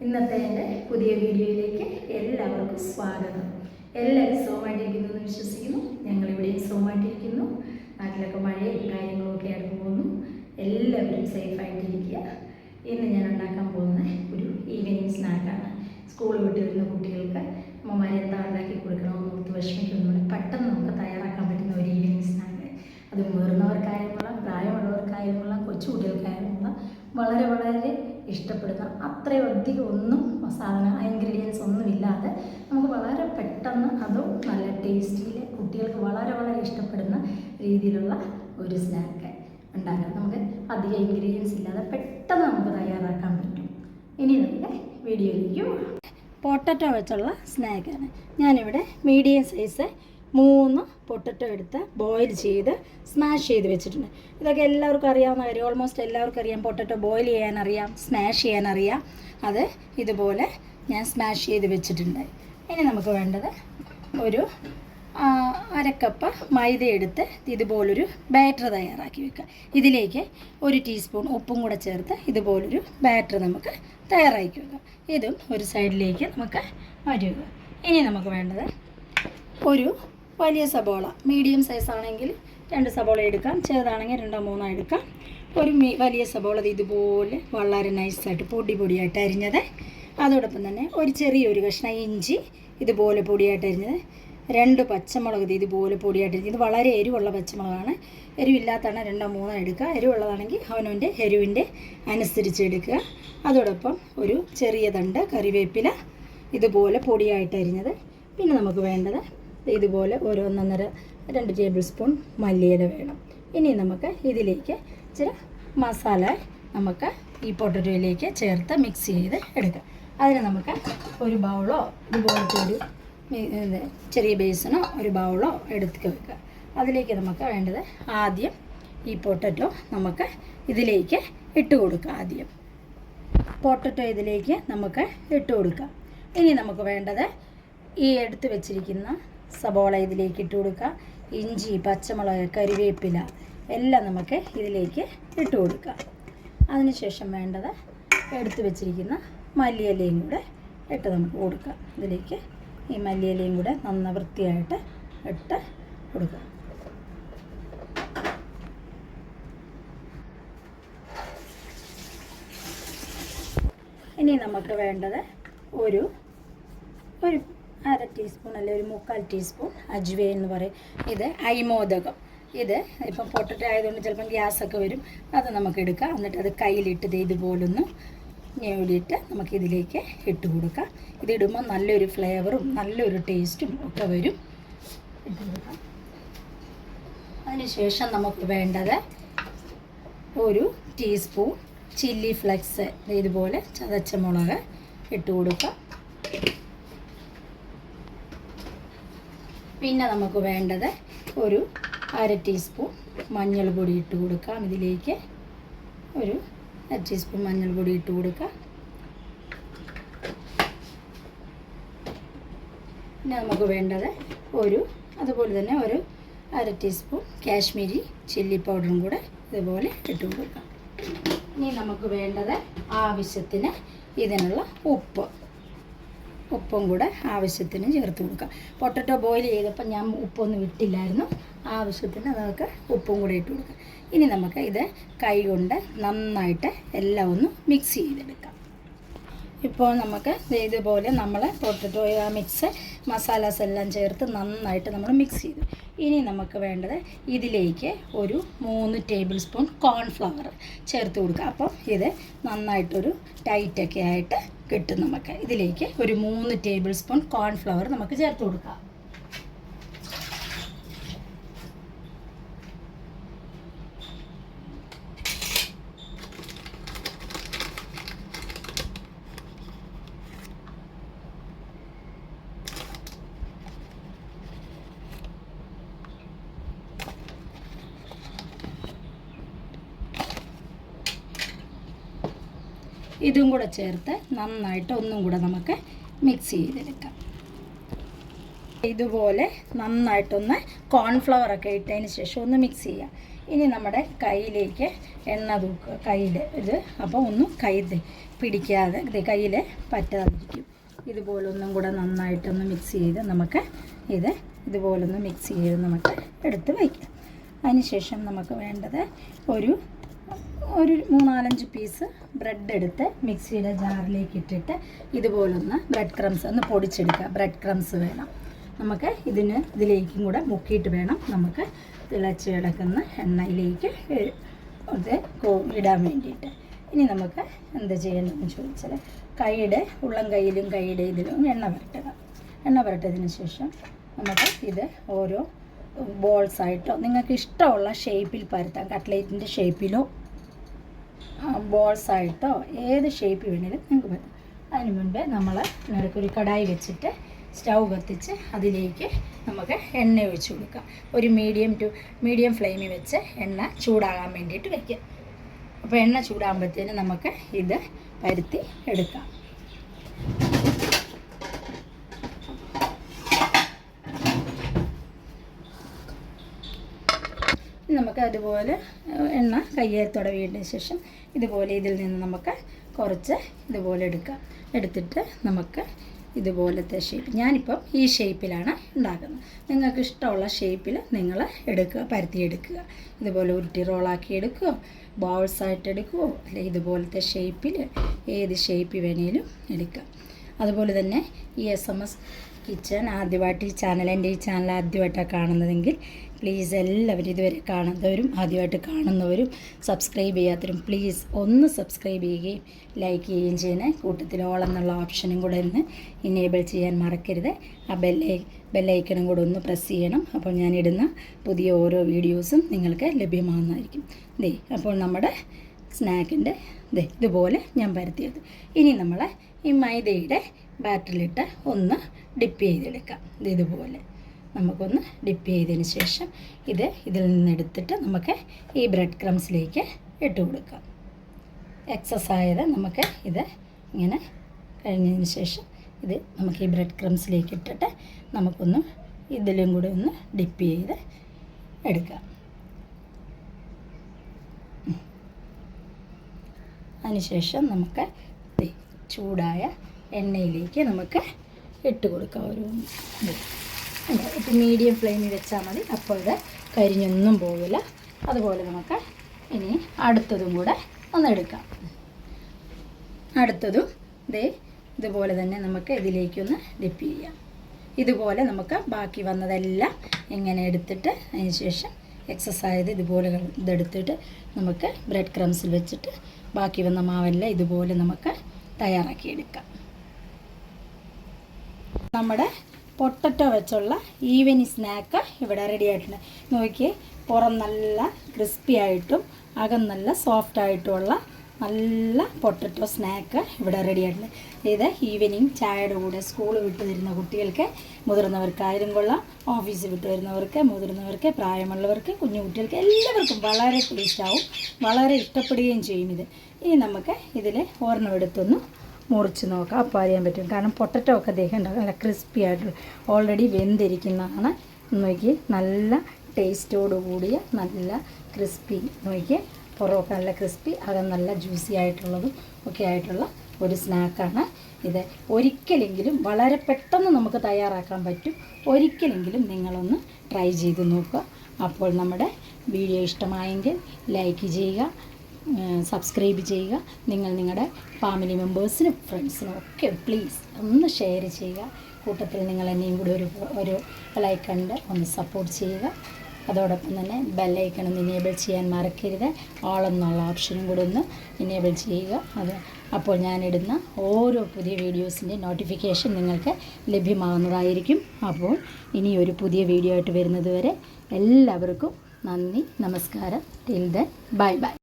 ഇന്നത്തെ എൻ്റെ പുതിയ വീഡിയോയിലേക്ക് എല്ലാവർക്കും സ്വാഗതം. എല്ലാവരും സുഖമായിട്ടിരിക്കുന്നു എന്ന് വിശ്വസിക്കുന്നു. ഞങ്ങളിവിടെയും സുഖമായിട്ടിരിക്കുന്നു. നാട്ടിലൊക്കെ മഴയും കാര്യങ്ങളൊക്കെ ആയിട്ട് പോകുന്നു. എല്ലാവരും സേഫായിട്ടിരിക്കുക. ഇന്ന് ഞാൻ ഉണ്ടാക്കാൻ പോകുന്ന ഒരു ഈവനിങ് സ്നാക്കാണ്. സ്കൂൾ വിട്ട് വരുന്ന കുട്ടികൾക്ക് അമ്മമാർ എന്താ ഉണ്ടാക്കി കൊടുക്കണമെന്ന് ഓർത്ത് വിഷമിക്കുന്നുണ്ട്. പെട്ടെന്ന് നമുക്ക് തയ്യാറാക്കാൻ പറ്റുന്ന ഒരു ഈവനിങ് സ്നാക്ക്. അത് മുതിർന്നവർക്കായാലുള്ള, പ്രായമുള്ളവർക്കായാലുള്ള, കൊച്ചു കുട്ടികൾക്കായാലുള്ള വളരെ ഇഷ്ടപ്പെടുന്ന അത്രയധികം ഒന്നും ഇൻഗ്രീഡിയൻസ് ഒന്നുമില്ലാതെ നമുക്ക് വളരെ പെട്ടെന്ന് അതും നല്ല ടേസ്റ്റിയിൽ കുട്ടികൾക്ക് വളരെ ഇഷ്ടപ്പെടുന്ന രീതിയിലുള്ള ഒരു സ്നാക്ക് ഉണ്ടാക്കാം. നമുക്ക് അധികം ഇൻഗ്രീഡിയൻസ് ഇല്ലാതെ പെട്ടെന്ന് നമുക്ക് തയ്യാറാക്കാൻ പറ്റും. ഇനി നമുക്ക് വീഡിയോയിലേക്ക് പോകാം. പൊട്ടറ്റോ വെച്ചുള്ള സ്നാക്കാണ്. ഞാനിവിടെ മീഡിയം സൈസ് 3 പൊട്ടറ്റോ എടുത്ത് ബോയിൽ ചെയ്ത് സ്മാഷ് ചെയ്ത് വെച്ചിട്ടുണ്ട്. ഇതൊക്കെ എല്ലാവർക്കും അറിയാവുന്ന കാര്യം, ഓൾമോസ്റ്റ് എല്ലാവർക്കും അറിയാം. പൊട്ടറ്റോ ബോയിൽ ചെയ്യാനറിയാം, സ്മാഷ് ചെയ്യാനറിയാം. അത് ഇതുപോലെ ഞാൻ സ്മാഷ് ചെയ്ത് വെച്ചിട്ടുണ്ട്. ഇനി നമുക്ക് വേണ്ടത് ഒരു 1/2 കപ്പ് മൈദ എടുത്ത് ഇതുപോലൊരു ബാറ്റർ തയ്യാറാക്കി വെക്കുക. ഇതിലേക്ക് 1 ടീസ്പൂൺ ഉപ്പും കൂടെ ചേർത്ത് ഇതുപോലൊരു ബാറ്റർ നമുക്ക് തയ്യാറാക്കി വെക്കാം. ഇതും ഒരു സൈഡിലേക്ക് നമുക്ക് മാറ്റി വെക്കുക. ഇനി നമുക്ക് വേണ്ടത് ഒരു വലിയ സബോള, മീഡിയം സൈസ് ആണെങ്കിൽ 2 സബോള എടുക്കാം, ചെറുതാണെങ്കിൽ 2-3 എടുക്കാം. ഒരു വലിയ സബോള ഇതുപോലെ വളരെ നൈസായിട്ട് പൊടിയായിട്ട് അരിഞ്ഞത്. അതോടൊപ്പം തന്നെ ഒരു ചെറിയൊരു കഷ്ണം ഇഞ്ചി ഇതുപോലെ പൊടിയായിട്ട് അരിഞ്ഞത്. 2 പച്ചമുളക് ഇതുപോലെ പൊടിയായിട്ട് അരിഞ്ഞത്. ഇത് വളരെ എരിവുള്ള പച്ചമുളകാണ്. എരിവില്ലാത്തതാണ് 2-3 എടുക്കുക. എരിവുള്ളതാണെങ്കിൽ അവനവൻ്റെ എരിവിൻ്റെ അനുസരിച്ച് എടുക്കുക. അതോടൊപ്പം ഒരു ചെറിയ തണ്ട് കറിവേപ്പില ഇതുപോലെ പൊടിയായിട്ട് അരിഞ്ഞത്. പിന്നെ നമുക്ക് വേണ്ടത് ഇതുപോലെ 1-1.5-2 ടേബിൾ സ്പൂൺ മല്ലിയില വേണം. ഇനി നമുക്ക് ഇതിലേക്ക് ഇച്ചിരി മസാല നമുക്ക് ഈ പൊട്ടറ്റോയിലേക്ക് ചേർത്ത് മിക്സ് ചെയ്ത് എടുക്കാം. അതിന് നമുക്ക് ഒരു ബൗളോ ഇതുപോലത്തെ ഒരു ചെറിയ ബേസിനോ ഒരു ബൗളോ എടുത്ത് വെക്കുക. അതിലേക്ക് നമുക്ക് വേണ്ടത് ആദ്യം ഈ പൊട്ടറ്റോ നമുക്ക് ഇതിലേക്ക് ഇട്ട് കൊടുക്കുക. ആദ്യം പൊട്ടറ്റോ ഇതിലേക്ക് നമുക്ക് ഇട്ട് കൊടുക്കാം. ഇനി നമുക്ക് വേണ്ടത് ഈ എടുത്ത് വെച്ചിരിക്കുന്ന സബോള ഇതിലേക്ക് ഇട്ട് കൊടുക്കുക. ഇഞ്ചി, പച്ചമുളക്, കറിവേപ്പില എല്ലാം നമുക്ക് ഇതിലേക്ക് ഇട്ട് കൊടുക്കുക. അതിനുശേഷം വേണ്ടത് എടുത്ത് വെച്ചിരിക്കുന്ന മല്ലിയിലയും കൂടെ ഇട്ട് നമുക്ക് കൊടുക്കാം. ഇതിലേക്ക് ഈ മല്ലിയിലയും കൂടെ നന്ന വൃത്തിയായിട്ട് ഇട്ട് കൊടുക്കുക. ഇനി നമുക്ക് വേണ്ടത് ഒരു 1/2 ടീസ്പൂൺ അല്ലെങ്കിൽ 1/4 ടീസ്പൂൺ അജ്വൈൻ എന്ന് പറയും. ഇത് അരിമോദകം. ഇത് ഇപ്പം പൊട്ടറ്റോ ആയതുകൊണ്ട് ചിലപ്പം ഗ്യാസൊക്കെ വരും. അത് നമുക്ക് എടുക്കാം. എന്നിട്ട് അത് കയ്യിലിട്ട് ഇതുപോലൊന്ന് ഞെവിടിയിട്ട് നമുക്കിതിലേക്ക് ഇട്ട് കൊടുക്കാം. ഇതിടുമ്പോൾ നല്ലൊരു ഫ്ലേവറും നല്ലൊരു ടേസ്റ്റും ഒക്കെ വരും. ഇട്ട് കൊടുക്കാം. അതിനുശേഷം നമുക്ക് വേണ്ടത് ഒരു ടീസ്പൂൺ ചില്ലി ഫ്ലെക്സ് ഇതുപോലെ ചതച്ച മുളക് ഇട്ട് കൊടുക്കാം. പിന്നെ നമുക്ക് വേണ്ടത് ഒരു 1/2 ടീസ്പൂൺ മഞ്ഞൾപ്പൊടി ഇട്ട് കൊടുക്കാം. ഇതിലേക്ക് ഒരു 1/2 ടീസ്പൂൺ മഞ്ഞൾപ്പൊടി ഇട്ട് കൊടുക്കാം. പിന്നെ നമുക്ക് വേണ്ടത് അതുപോലെ തന്നെ ഒരു 1/2 ടീസ്പൂൺ കാശ്മീരി ചില്ലി പൗഡറും കൂടെ ഇതുപോലെ ഇട്ട് കൊടുക്കാം. ഇനി നമുക്ക് വേണ്ടത് ആവശ്യത്തിന് ഇതിനുള്ള ഉപ്പും കൂടെ ആവശ്യത്തിന് ചേർത്ത് കൊടുക്കാം. പൊട്ടറ്റോ ബോയിൽ ചെയ്തപ്പോൾ ഞാൻ ഉപ്പൊന്നും ഇട്ടില്ലായിരുന്നു. ആവശ്യത്തിന് നമുക്ക് ഉപ്പും കൂടെ ഇട്ട് കൊടുക്കാം. ഇനി നമുക്ക് ഇത് കൈ കൊണ്ട് നന്നായിട്ട് എല്ലാം ഒന്ന് മിക്സ് ചെയ്തെടുക്കാം. ഇപ്പോൾ നമുക്ക് ഇതുപോലെ നമ്മൾ പൊട്ടറ്റോ മിക്സ് മസാലാസ് എല്ലാം ചേർത്ത് നന്നായിട്ട് നമ്മൾ മിക്സ് ചെയ്തു. ഇനി നമുക്ക് വേണ്ടത് ഇതിലേക്ക് ഒരു 3 ടേബിൾ സ്പൂൺ കോൺഫ്ലവർ ചേർത്ത് കൊടുക്കുക. അപ്പം ഇത് നന്നായിട്ടൊരു ടൈറ്റൊക്കെ ആയിട്ട് കിട്ടും. നമുക്ക് ഇതിലേക്ക് ഒരു 3 ടേബിൾ സ്പൂൺ കോൺഫ്ലവർ നമുക്ക് ചേർത്ത് കൊടുക്കാം. ഇതും കൂടെ ചേർത്ത് നന്നായിട്ട് ഒന്നും കൂടെ നമുക്ക് മിക്സ് ചെയ്തെടുക്കാം. ഇതുപോലെ നന്നായിട്ടൊന്ന് കോൺഫ്ലവറൊക്കെ ഇട്ടതിന് ശേഷം ഒന്ന് മിക്സ് ചെയ്യാം. ഇനി നമ്മുടെ കയ്യിലേക്ക് എണ്ണ തൂക്കുക, കയ്യിൽ ഇത് അപ്പോൾ ഒന്നും കൈ പിടിക്കാതെ കയ്യിൽ പറ്റാതിരിക്കും. ഇതുപോലൊന്നും കൂടെ നന്നായിട്ടൊന്ന് മിക്സ് ചെയ്ത് നമുക്ക് ഇതുപോലൊന്ന് മിക്സ് ചെയ്ത് നമുക്ക് എടുത്ത് വയ്ക്കാം. അതിനുശേഷം നമുക്ക് വേണ്ടത് ഒരു 3-4 പീസ് ബ്രെഡ് എടുത്ത് മിക്സിയുടെ ജാറിലേക്ക് ഇട്ടിട്ട് ഇതുപോലൊന്ന് ബ്രെഡ് ക്രംസ് ഒന്ന് പൊടിച്ചെടുക്കുക. ബ്രെഡ് ക്രംസ് വേണം നമുക്ക് ഇതിലേക്കും കൂടെ മുക്കിയിട്ട് വേണം നമുക്ക് തിളച്ച് കിടക്കുന്ന എണ്ണയിലേക്ക് ഇടാൻ വേണ്ടിയിട്ട്. ഇനി നമുക്ക് എന്ത് ചെയ്യണമെന്ന് ചോദിച്ചാൽ ഉള്ളം കൈയിലും കൈയുടെ ഇതിലും എണ്ണ പുരട്ടതിന് ശേഷം നമുക്ക് ഇത് ഓരോ ബോൾസായിട്ടോ നിങ്ങൾക്ക് ഇഷ്ടമുള്ള ഷേപ്പിൽ പരത്താം. കട്ട്ലേറ്റിൻ്റെ ഷേപ്പിലോ ബോൾസായിട്ടോ ഏത് ഷേപ്പ് വേണേലും നിങ്ങൾക്ക് പറ്റും. അതിന് മുൻപേ നമ്മൾ നടുക്കൊരു കടായി വെച്ചിട്ട് സ്റ്റൗ കത്തിച്ച് അതിലേക്ക് നമുക്ക് എണ്ണ ഒഴിച്ച് കൊടുക്കാം. ഒരു മീഡിയം ഫ്ലെയിമിൽ വെച്ച് എണ്ണ ചൂടാകാൻ വേണ്ടിയിട്ട് വയ്ക്കാം. അപ്പോൾ എണ്ണ ചൂടാകുമ്പോഴത്തേന് നമുക്ക് ഇത് പരത്തി എടുക്കാം. നമുക്ക് അതുപോലെ എണ്ണ കയ്യിൽ തടവിയതിന് ശേഷം ഇതുപോലെ ഇതിൽ നിന്ന് നമുക്ക് കുറച്ച് ഇതുപോലെ എടുത്തിട്ട് നമുക്ക് ഇതുപോലത്തെ ഷേപ്പ്, ഞാനിപ്പം ഈ ഷേപ്പിലാണ് ഉണ്ടാക്കുന്നത്. നിങ്ങൾക്ക് ഇഷ്ടമുള്ള ഷേപ്പിൽ നിങ്ങൾ പരത്തിയെടുക്കുക. ഇതുപോലെ ഉരുട്ടി റോളാക്കി എടുക്കുകയോ ബോൾസായിട്ട് എടുക്കുകയോ അല്ലെങ്കിൽ ഇതുപോലത്തെ ഷേപ്പിൽ ഏത് ഷേപ്പ് വേണേലും എടുക്കുക. അതുപോലെ തന്നെ ഈ SMS കിച്ചൺ ആദ്യമായിട്ട് എൻ്റെ ഈ ചാനൽ ആദ്യമായിട്ടാണ് കാണുന്നതെങ്കിൽ പ്ലീസ് എല്ലാവരും ഇതുവരെ കാണാത്തവരും ആദ്യമായിട്ട് കാണുന്നവരും സബ്സ്ക്രൈബ് ചെയ്യാത്തവരും പ്ലീസ് ഒന്ന് സബ്സ്ക്രൈബ് ചെയ്യുകയും ലൈക്ക് ചെയ്യുകയും ചെയ്യണേ. കൂട്ടത്തിൽ ഓൾ എന്നുള്ള ഓപ്ഷനും കൂടെ ഒന്ന് ഇനേബിൾ ചെയ്യാൻ മറക്കരുത്. ആ ബെല്ലൈക്കണും കൂടെ ഒന്ന് പ്രസ് ചെയ്യണം. അപ്പോൾ ഞാനിടുന്ന പുതിയ ഓരോ വീഡിയോസും നിങ്ങൾക്ക് ലഭ്യമാകുന്നതായിരിക്കും. അപ്പോൾ നമ്മുടെ സ്നാക്കിൻ്റെ ഇതുപോലെ ഞാൻ പരത്തിയത്. ഇനി നമ്മൾ ഈ മൈദയുടെ ബാറ്ററിലിട്ട് ഒന്ന് ഡിപ്പ് ചെയ്തെടുക്കാം. ഇതുപോലെ നമുക്കൊന്ന് ഡിപ്പ് ചെയ്തതിന് ശേഷം ഇതിൽ നിന്നെടുത്തിട്ട് നമുക്ക് ഈ ബ്രെഡ് ക്രംസിലേക്ക് ഇട്ട് കൊടുക്കാം. എക്സസ് ആയത് നമുക്ക് ഇങ്ങനെ കഴിഞ്ഞതിന് ശേഷം നമുക്ക് ഈ ബ്രെഡ് ക്രംസിലേക്ക് ഇട്ടിട്ട് നമുക്കൊന്ന് ഇതിലും കൂടെ ഒന്ന് ഡിപ്പ് ചെയ്ത് എടുക്കാം. അതിനുശേഷം നമുക്ക് ചൂടായ എണ്ണയിലേക്ക് നമുക്ക് ഇട്ട് കൊടുക്കാം. ഇപ്പോൾ മീഡിയം ഫ്ലെയിമിൽ വെച്ചാൽ മതി. അപ്പോൾ ഇത് കരിഞ്ഞൊന്നും പോകില്ല. അതുപോലെ നമുക്ക് ഇനി അടുത്തതും കൂടെ ഒന്ന് എടുക്കാം. അടുത്തതും ഇതുപോലെ തന്നെ നമുക്ക് ഇതിലേക്കൊന്ന് ഡിപ്പ് ചെയ്യാം. ഇതുപോലെ നമുക്ക് ബാക്കി വന്നതെല്ലാം ഇങ്ങനെ എടുത്തിട്ട് അതിന് ശേഷം എക്സസ് ആയത് ഇതുപോലെ ഇതെടുത്തിട്ട് നമുക്ക് ബ്രെഡ് ക്രംസിൽ വെച്ചിട്ട് ബാക്കി വന്ന മാവെല്ലാം ഇതുപോലെ നമുക്ക് തയ്യാറാക്കിയെടുക്കാം. നമ്മുടെ പൊട്ടറ്റോ വെച്ചുള്ള ഈവനിങ് സ്നാക്ക് ഇവിടെ റെഡി ആയിട്ടുണ്ട്. നോക്കിയേ, പുറം നല്ല ക്രിസ്പി ആയിട്ടും അകം നല്ല സോഫ്റ്റ് ആയിട്ടുമുള്ള നല്ല പൊട്ടറ്റോ സ്നാക്ക് ഇവിടെ റെഡി ആയിട്ടുണ്ട്. ഇത് ഈവനിങ് ചായയുടെ കൂടെ സ്കൂൾ വിട്ട് വരുന്ന കുട്ടികൾക്ക്, മുതിർന്നവർക്കായാലും കൊള്ളാം, ഓഫീസിൽ വിട്ട് വരുന്നവർക്ക്, മുതിർന്നവർക്ക്, പ്രായമുള്ളവർക്ക്, കുഞ്ഞു കുട്ടികൾക്ക് എല്ലാവർക്കും വളരെ ടേസ്റ്റാവും, വളരെ ഇഷ്ടപ്പെടുകയും ചെയ്യും ഇത്. ഇനി നമുക്ക് ഇതിൽ ഒരെണ്ണം എടുത്തൊന്ന് മുറിച്ച് നോക്കാം. അപ്പോൾ അറിയാൻ പറ്റും. കാരണം പൊട്ടറ്റോ ഒക്കെ ഉണ്ടാകും നല്ല ക്രിസ്പി ആയിട്ട് ഓൾറെഡി വെന്തിരിക്കുന്നതാണ്. നോക്കി നല്ല ടേസ്റ്റോട് കൂടിയ നല്ല ക്രിസ്പി, നോക്കി പുറമൊക്കെ നല്ല ക്രിസ്പി, അകം നല്ല ജ്യൂസി ആയിട്ടുള്ളതും ഒക്കെ ആയിട്ടുള്ള ഒരു സ്നാക്കാണ് ഇത്. ഒരിക്കലെങ്കിലും വളരെ പെട്ടെന്ന് നമുക്ക് തയ്യാറാക്കാൻ പറ്റും. ഒരിക്കലെങ്കിലും നിങ്ങളൊന്ന് ട്രൈ ചെയ്ത് നോക്കുക. അപ്പോൾ നമ്മുടെ വീഡിയോ ഇഷ്ടമായെങ്കിൽ ലൈക്ക് ചെയ്യുക, സബ്സ്ക്രൈബ് ചെയ്യുക. നിങ്ങളുടെ ഫാമിലി മെമ്പേഴ്സിനും ഫ്രണ്ട്സിനും ഒക്കെ പ്ലീസ് ഒന്ന് ഷെയർ ചെയ്യുക. കൂട്ടത്തിൽ നിങ്ങൾ എന്നെയും കൂടി ഒരു ലൈക്ക് കണ്ട് ഒന്ന് സപ്പോർട്ട് ചെയ്യുക. അതോടൊപ്പം തന്നെ ബെല്ലൈക്കൺ ഒന്ന് ഇനേബിൾ ചെയ്യാൻ മറക്കരുത്. ഓൾ എന്നുള്ള ഓപ്ഷനും കൂടി ഒന്ന് ഇനേബിൾ ചെയ്യുക. അപ്പോൾ ഞാനിടുന്ന ഓരോ പുതിയ വീഡിയോസിൻ്റെ നോട്ടിഫിക്കേഷൻ നിങ്ങൾക്ക് ലഭ്യമാകുന്നതായിരിക്കും. അപ്പോൾ ഇനി ഒരു പുതിയ വീഡിയോ ആയിട്ട് വരുന്നത് വരെ എല്ലാവർക്കും നന്ദി, നമസ്കാരം. Till then bye bye.